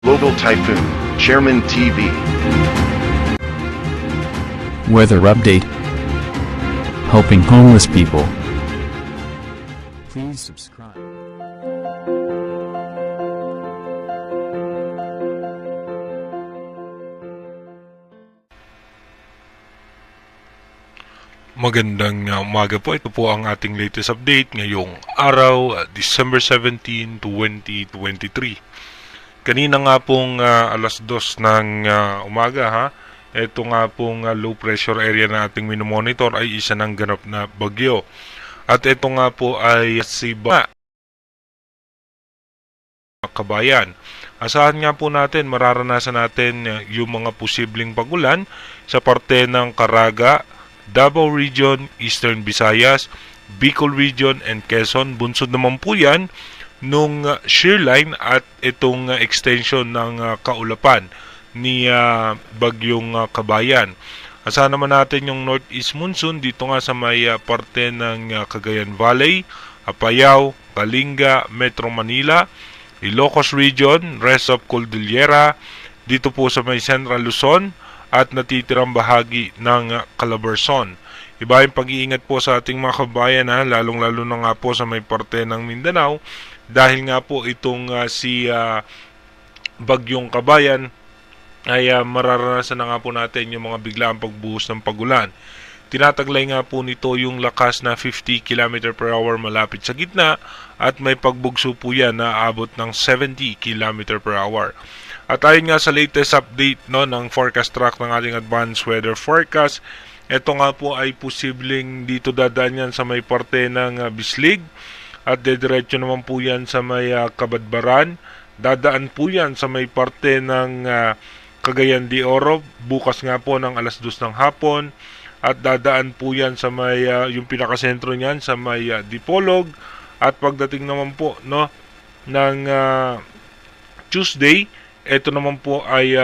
Global Typhoon, Chairman TV. Weather update. Helping homeless people. Please subscribe. Magandang umaga po. Ito po ang ating latest update ngayong araw, December 17, 2023. Kanina nga pong alas 2 ng umaga ha. Ito nga pong low pressure area na ating minomonitor ay isa ng ganap na bagyo. At ito nga po ay si Kabayan. Asahan nga po natin, mararanasan natin yung mga posibleng pagulan sa parte ng Caraga, Davao Region, Eastern Visayas, Bicol Region, and Quezon. Bunsod naman po yan nung shear line at itong extension ng kaulapan ni Bagyong Kabayan. Asahan naman natin yung northeast monsoon dito nga sa may parte ng Cagayan Valley, Apayao, Kalinga, Metro Manila, Ilocos Region, rest of Cordillera, dito po sa may Central Luzon, at natitirang bahagi ng Calabarzon. Iba yung pag-iingat po sa ating mga kabayan, lalong-lalo na nga po sa may parte ng Mindanao, dahil nga po itong si Bagyong Kabayan ay mararanasan na nga po natin yung mga biglaang pagbuhos ng pagulan. Tinataglay nga po nito yung lakas na 50 km per hour malapit sa gitna, at may pagbugso po yan na aabot ng 70 km per hour. At ayon nga sa latest update ng forecast track ng ating advanced weather forecast, ito nga po ay posibleng dito dadaan yan sa may parte ng Bislig, at dediretso naman po yan sa may Kabadbaran. Dadaan po yan sa may parte ng Cagayan de Oro bukas nga po ng alas 2 ng hapon, at dadaan po yan sa may yung pinakasentro niyan sa may Dipolog, at pagdating naman po ng Tuesday, ito naman po ay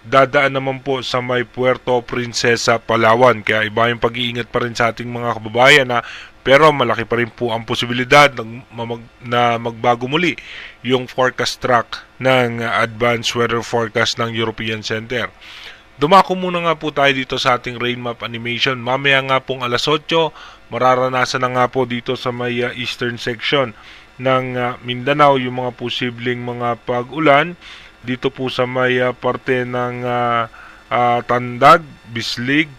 dadaan naman po sa may Puerto Princesa, Palawan. Kaya iba yung pag-iingat pa rin sa ating mga kababayan pero malaki pa rin po ang posibilidad na magbago muli yung forecast track ng Advanced Weather Forecast ng European Center. Dumako muna nga po tayo dito sa ating rain map animation. Mamaya nga pong alas 8, mararanasan na nga po dito sa may eastern section ng Mindanao yung mga posibleng mga pag-ulan dito po sa may parte ng Tandag, Bislig,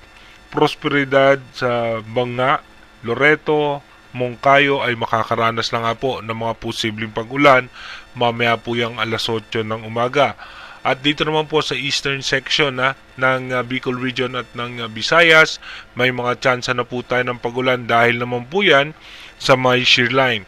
Prosperidad, sa Banga, Loreto, Moncayo ay makakaranas na nga po ng mga posibleng pag-ulan mamaya po yung alas 8 ng umaga. At dito naman po sa eastern section ng Bicol Region at ng Visayas, may mga tsansa na po tayo ng pag-ulan dahil naman po yan sa may shear line.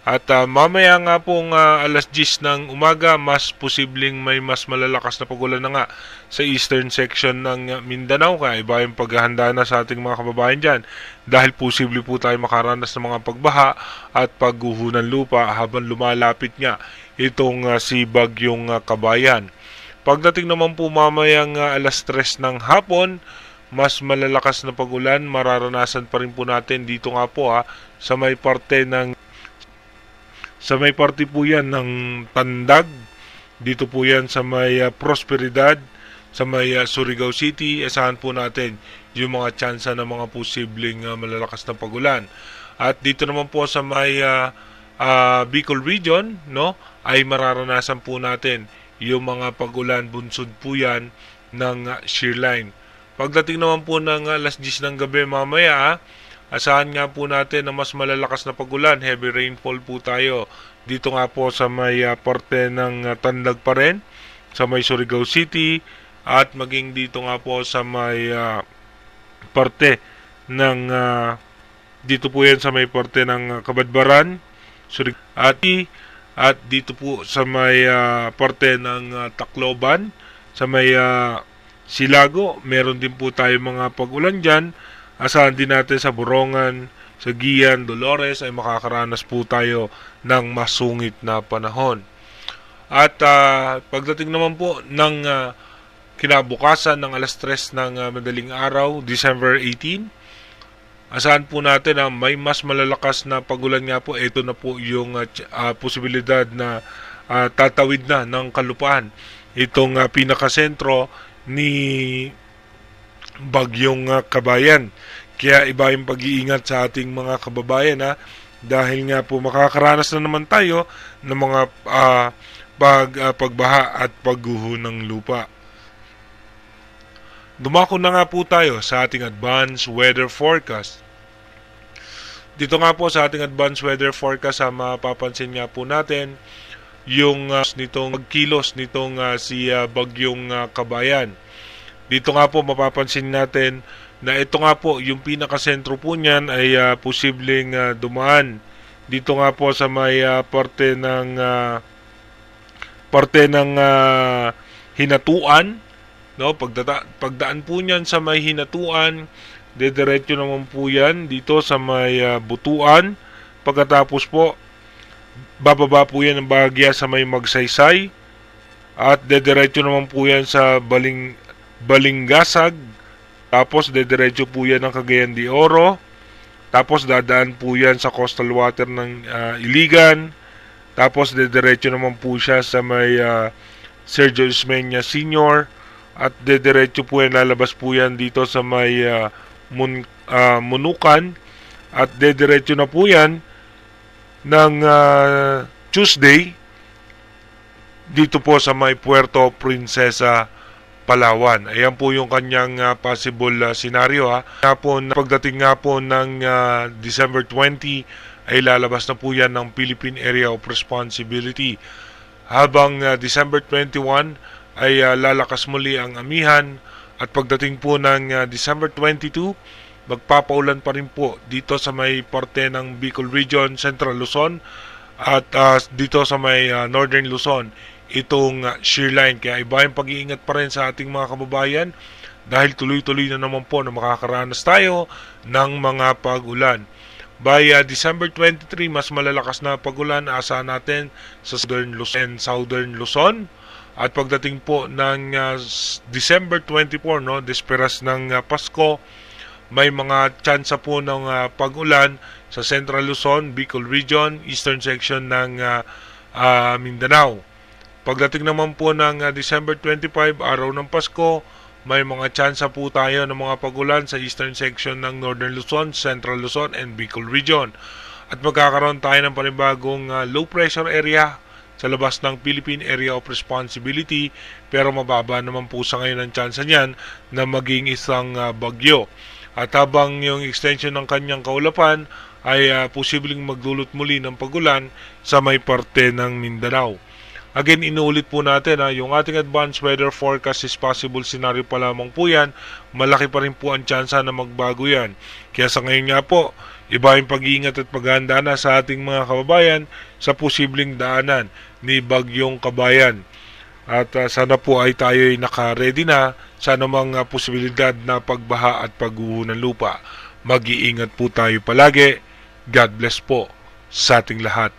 At mamaya nga pong alas 10 ng umaga, mas posibleng may mas malalakas na pagulan na nga sa eastern section ng Mindanao. Kaya iba yung paghahanda na sa ating mga kababayan dyan, dahil posible po tayo makaranas ng mga pagbaha at pagguho ng lupa habang lumalapit nga itong si Bagyong Kabayan. Pagdating naman po mamayang alas 3 ng hapon, mas malalakas na pagulan mararanasan pa rin po natin dito nga po sa may parte po yan ng Tandag, dito po yan sa may Prosperidad, sa may Surigao City. Asahan po natin yung mga tsansa ng mga posibleng malalakas na pagulan. At dito naman po sa may Bicol Region, ay mararanasan po natin yung mga pagulan, bunsod po yan ng shear line. Pagdating naman po ng alas 10 ng gabi mamaya, asahan nga po natin na mas malalakas na pagulan, heavy rainfall po tayo. Dito nga po sa may parte ng Tandag pa rin, sa may Surigao City, at maging dito nga po sa may parte ng dito po yan sa may parte ng Kabadbaran, at dito po sa may parte ng Tacloban, sa may Silago, meron din po tayo mga pagulan dyan. Asahan din natin sa Borongan, sa Gian, Dolores ay makakaranas po tayo ng masungit na panahon. At pagdating naman po ng kinabukasan ng alas 3 ng madaling araw, December 18, asahan po natin na may mas malalakas na pagulan nga po. Ito na po yung posibilidad na tatawid na ng kalupaan itong pinakasentro ni bagyong Kabayan. Kaya iba yung pag-iingat sa ating mga kababayan dahil nga po makakaranas na naman tayo ng mga pagbaha at pagguho ng lupa. Dumako na nga po tayo sa ating advanced weather forecast. Dito nga po sa ating advanced weather forecast, mapapansin nga po natin yung nitong kilos nitong si bagyong Kabayan. Dito nga po mapapansin natin na ito nga po yung pinakasentro po niyan ay posibleng dumaan dito nga po sa may parte ng Hinatuan, no? Pagdaan po niyan sa may Hinatuan, dediretso naman po yan dito sa may Butuan. Pagkatapos po bababa po yan ng bahagya sa may Magsaysay at dediretso naman po yan sa Balingasag. Tapos dediretso po yan ng Cagayan de Oro. Tapos dadaan po yan sa coastal water ng Iligan. Tapos dediretso naman po siya sa may Sergio Ismeña Sr. At dediretso po yan, lalabas po yan dito sa may Munukan. At dediretso na po yan ng Tuesday dito po sa may Puerto Princesa, Palawan. Ayan po yung kanyang possible scenario. Pagdating nga po ng December 20 ay lalabas na po yan ng Philippine Area of Responsibility. Habang December 21 ay lalakas muli ang amihan at pagdating po ng December 22 magpapaulan pa rin po dito sa may parte ng Bicol Region, Central Luzon at dito sa may Northern Luzon itong shear line. Kaya iba yung pag-iingat pa rin sa ating mga kababayan dahil tuloy-tuloy na naman po na makakaranas tayo ng mga pag-ulan. By December 23, mas malalakas na pag-ulan asahan natin sa Southern Luzon. At pagdating po ng December 24, no, desperas ng Pasko, may mga tsansa po ng pag-ulan sa Central Luzon, Bicol Region, Eastern section ng Mindanao. Pagdating naman po ng December 25, araw ng Pasko, may mga tsansa po tayo ng mga pag-ulan sa eastern section ng Northern Luzon, Central Luzon, and Bicol Region. At magkakaroon tayo ng panibagong low pressure area sa labas ng Philippine Area of Responsibility, pero mababa naman po sa ngayon ang tsansa niyan na maging isang bagyo. At habang yung extension ng kanyang kaulapan ay posibleng magdulot muli ng pag-ulan sa may parte ng Mindanao. Again, inuulit po natin yung ating advanced weather forecast is possible scenario pa lamang po yan. Malaki pa rin po ang tsansa na magbago yan. Kaya sa ngayon nga po, iba yung pag-iingat at paghahanda na sa ating mga kababayan sa posibleng daanan ni Bagyong Kabayan. At sana po ay tayo ay naka-ready na sa anumang posibilidad na pagbaha at pagguho ng lupa. Mag-iingat po tayo palagi. God bless po sa ating lahat.